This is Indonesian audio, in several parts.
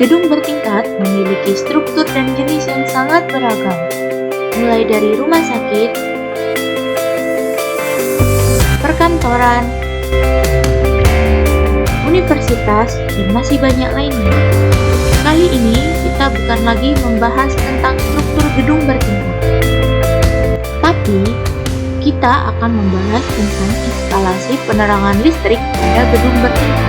Gedung bertingkat memiliki struktur dan jenis yang sangat beragam, mulai dari rumah sakit, perkantoran, universitas, dan masih banyak lainnya. Kali ini kita bukan lagi membahas tentang struktur gedung bertingkat, tapi kita akan membahas tentang instalasi penerangan listrik pada gedung bertingkat.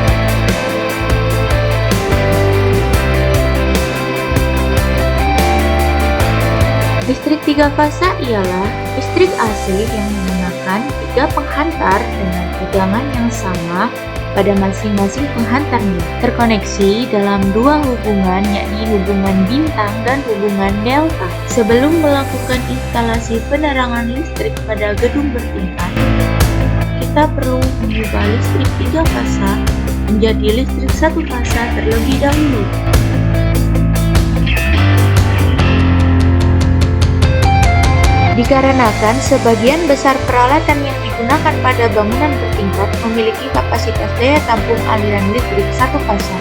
Listrik 3 fasa ialah listrik AC yang menggunakan 3 penghantar dengan tegangan yang sama pada masing-masing penghantarnya, terkoneksi dalam 2 hubungan, yakni hubungan bintang dan hubungan delta. Sebelum melakukan instalasi penerangan listrik pada gedung bertingkat, kita perlu mengubah listrik 3 fasa menjadi listrik 1 fasa terlebih dahulu. Dikarenakan sebagian besar peralatan yang digunakan pada bangunan bertingkat memiliki kapasitas daya tampung aliran listrik 1 fasa.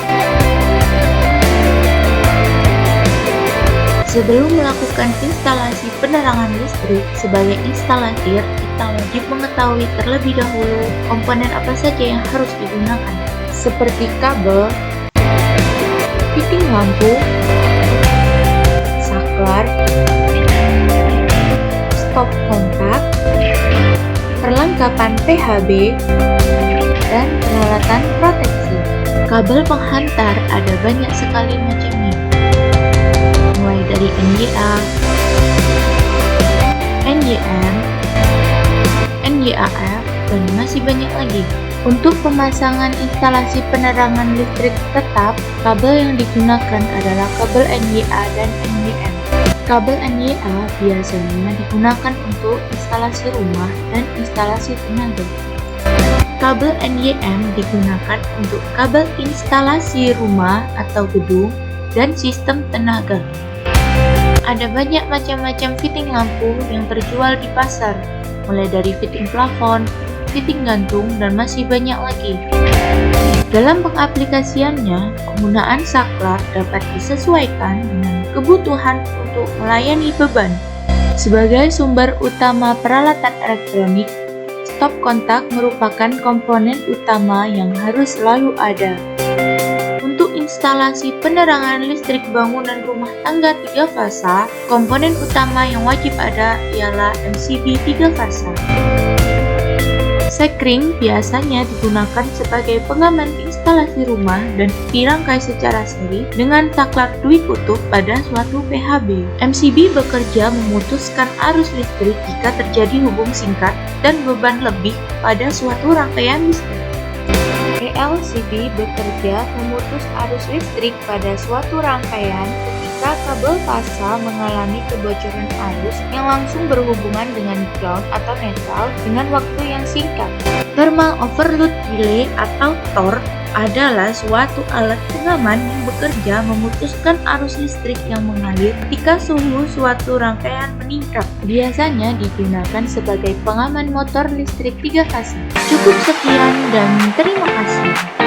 Sebelum melakukan instalasi penerangan listrik sebagai instalatir, kita wajib mengetahui terlebih dahulu komponen apa saja yang harus digunakan, seperti kabel, fitting lampu, saklar, stop kontak, perlengkapan PHB, dan peralatan proteksi. Kabel penghantar ada banyak sekali macamnya, mulai dari NGA, NGM, NGAF, dan masih banyak lagi. Untuk pemasangan instalasi penerangan listrik tetap, kabel yang digunakan adalah kabel NGA dan NGM. Kabel NGA biasanya digunakan untuk instalasi rumah dan instalasi tenaga. Kabel NGM digunakan untuk kabel instalasi rumah atau gedung dan sistem tenaga. Ada banyak macam-macam fitting lampu yang terjual di pasar, mulai dari fitting plafon, fitting gantung, dan masih banyak lagi. Dalam pengaplikasiannya, penggunaan saklar dapat disesuaikan dengan kebutuhan untuk melayani beban. Sebagai sumber utama peralatan elektronik, stop kontak merupakan komponen utama yang harus selalu ada. Untuk instalasi penerangan listrik bangunan rumah tangga 3 fasa, komponen utama yang wajib ada ialah MCB 3 fasa. Sekring biasanya digunakan sebagai pengaman instalasi rumah dan dirangkai secara seri dengan saklar dwi-kutub pada suatu PHB. MCB bekerja memutuskan arus listrik jika terjadi hubung singkat dan beban lebih pada suatu rangkaian listrik. ELCB bekerja memutus arus listrik pada suatu rangkaian ketika kabel fasa mengalami kebocoran arus yang langsung berhubungan dengan ground atau netral dengan waktu yang singkat. Thermal overload relay atau TOR adalah suatu alat pengaman yang bekerja memutuskan arus listrik yang mengalir ketika suhu suatu rangkaian meningkat. Biasanya digunakan sebagai pengaman motor listrik 3 fasa. Cukup sekian dan terima kasih.